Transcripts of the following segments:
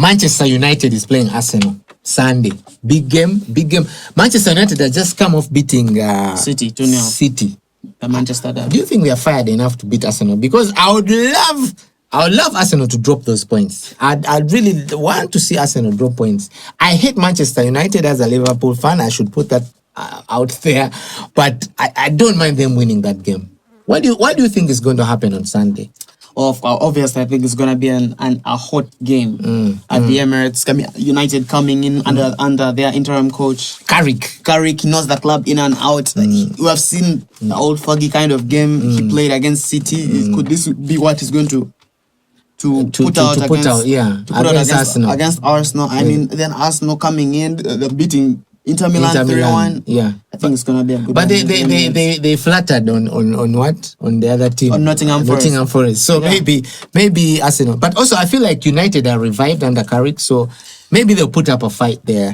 Manchester United is playing Arsenal Sunday. Big game. Manchester United has just come off beating City 2-0. City. The Manchester derby. Do you think we are fired enough to beat Arsenal? Because I would love Arsenal to drop those points. I'd really want to see Arsenal drop points. I hate Manchester United as a Liverpool fan. I should put that out there. But I don't mind them winning that game. What do you think is going to happen on Sunday? Obviously, I think it's going to be a hot game at the Emirates. United coming in under their interim coach. Carrick knows the club in and out. We have seen the old foggy kind of game he played against City. Could this be what he's going to put out against Arsenal? Against Arsenal. I mean, then Arsenal coming in, beating Inter Milan 3-1. Yeah, I think it's gonna be a good. But they flattered on what? On the other team, on Nottingham Forest. So maybe Arsenal. But also I feel like United are revived under Carrick, so maybe they'll put up a fight there.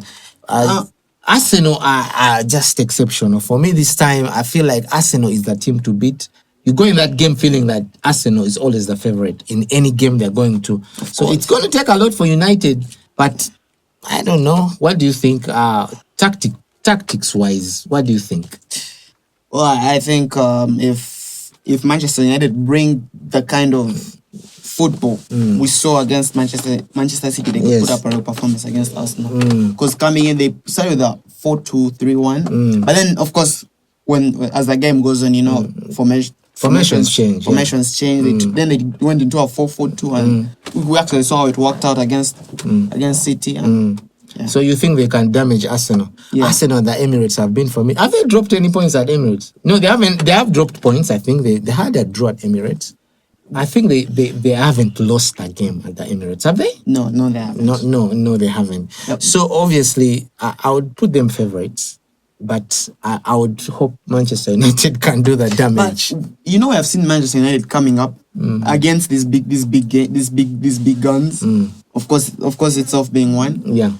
Arsenal are just exceptional. For me this time, I feel like Arsenal is the team to beat. You go in that game feeling that Arsenal is always the favorite in any game they're going to. So it's going to take a lot for United, but I don't know. What do you think? Tactics-wise, what do you think? Well, I think if Manchester United bring the kind of football we saw against Manchester City, they could put up a real performance against Arsenal. Because coming in, they started with a 4-2-3-1. But then, of course, as the game goes on, formations change. Then they went into a 4-4-2, and we actually saw how it worked out against City. So you think they can damage Arsenal? Yeah. Arsenal and the Emirates have been for me. Have they dropped any points at Emirates? No, they haven't. They have dropped points. I think they had a draw at Emirates. I think they haven't lost a game at the Emirates, have they? No, they haven't. No, they haven't. Yep. So obviously, I would put them favourites. But I would hope Manchester United can do the damage. But we have seen Manchester United coming up against these big guns. Of course, itself being one. Yeah.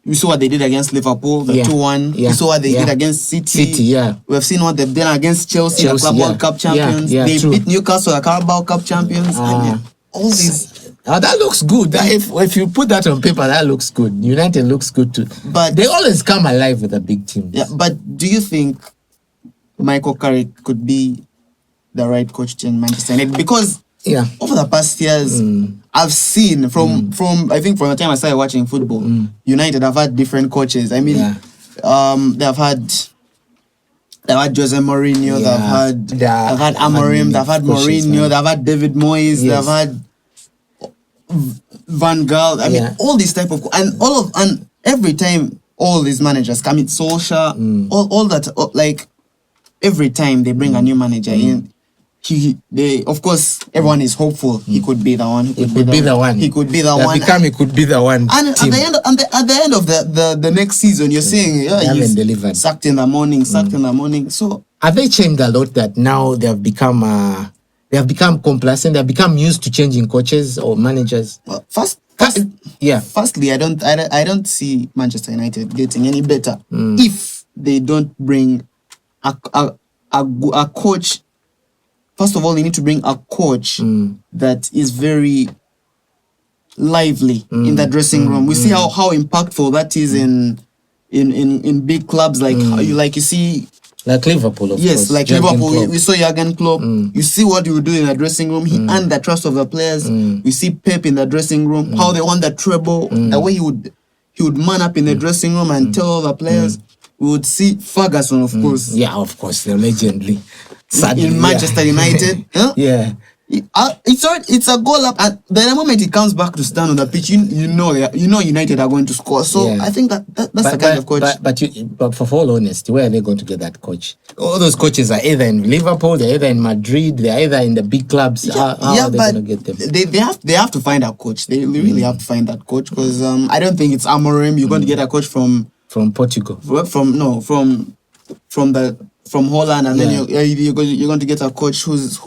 We saw what they did against Liverpool, the 2-1. We saw what they did against City. We have seen what they've done against Chelsea, the Club World Cup champions. They beat Newcastle, the Carabao Cup champions. And all these. That looks good. If you put that on paper, that looks good. United looks good too. But they always come alive with the big teams. Yeah, but do you think Michael Carrick could be the right coach in Manchester United? Because over the past years, I've seen from I think from the time I started watching football, United have had different coaches. I mean, they've had Jose Mourinho, they've had Amorim, they've had Mourinho, they've had David Moyes, they've had Van Gaal. I mean, all these type of and every time all these managers come in, Solskjaer, all that, like every time they bring a new manager in, they of course everyone is hopeful he could be the one. He could be the one. He could be the one. He could be the one. And at the end of the next season, you're saying he's delivered. Sacked in the morning. So have they changed a lot that now they have become complacent? They have become used to changing coaches or managers. Well, Firstly, I don't see Manchester United getting any better if they don't bring a coach. First of all, they need to bring a coach that is very lively in the dressing room. We see how impactful that is in big clubs like you see. Like Liverpool, of course. Yes, like Liverpool. We saw Jurgen Klopp. You see what he would do in the dressing room. He earned the trust of the players. We see Pep in the dressing room. How they won the treble. The way he would man up in the dressing room and tell all the players. We would see Ferguson, of course. Yeah, of course, they're legendary. Sadly, in Manchester United. Yeah. It's a goal up, and the moment he comes back to stand on the pitch, you know United are going to score. So I think that's the kind of coach. But for all honesty, where are they going to get that coach? All those coaches are either in Liverpool, they're either in Madrid, they're either in the big clubs. How are they going to get them? They have to find a coach. They really have to find that coach, because I don't think it's Amorim. You're going to get a coach from Portugal. From Holland, and then you're going to get a coach who's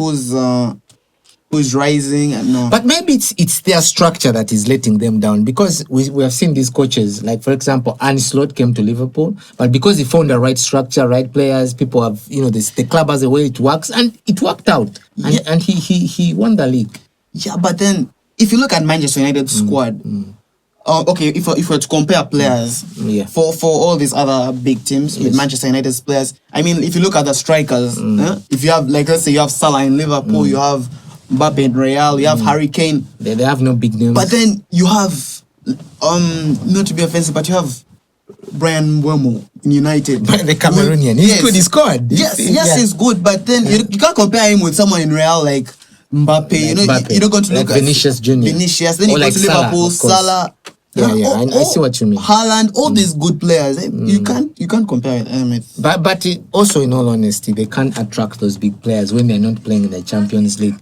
rising. And But maybe it's their structure that is letting them down, because we have seen these coaches, like for example, Arne Slot came to Liverpool, but because he found the right structure, right players, people have the club has a way it works, and it worked out, and he won the league. Yeah, but then if you look at Manchester United squad, okay, if we're to compare players for all these other big teams with Manchester United's players, I mean, if you look at the strikers, if you have, like, let's say you have Salah in Liverpool, you have Mbappe in Real, you have Harry Kane. They have no big names. But then you have, not to be offensive, but you have Brian Mbeumo in United. The Cameroonian. He's good, he scored. Yes, he's good, but then you can't compare him with someone in Real like Mbappe. Like you're not going to look like at Vinicius Jr. Vinicius, then you go to Liverpool, Salah. I see what you mean. Haaland, all these good players. You can't compare it. But also, in all honesty, they can't attract those big players when they're not playing in the Champions League.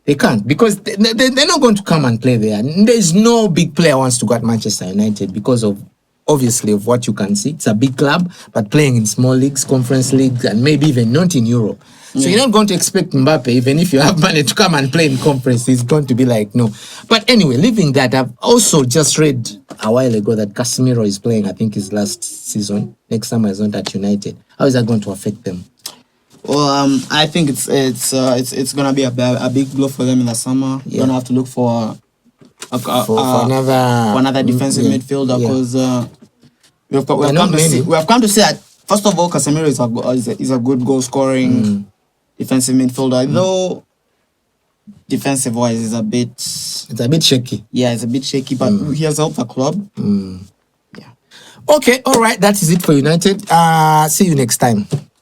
They can't, because they're not going to come and play there. There's no big player wants to go at Manchester United because of, obviously, of what you can see. It's a big club, but playing in small leagues, conference leagues, and maybe even not in Europe. So you're not going to expect Mbappe, even if you have money, to come and play in conference. He's going to be like, no. But anyway, leaving that, I've also just read a while ago that Casemiro is playing, I think, his last season. Next summer is not at United. How is that going to affect them? Well, I think it's gonna be a big blow for them in the summer. You're gonna have to look for another defensive midfielder, because we have come to see that, first of all, Casemiro is a good goal scoring defensive midfielder, though defensive wise is a bit shaky. Yeah, it's a bit shaky, but he has helped the club. Okay, all right, that is it for United. See you next time.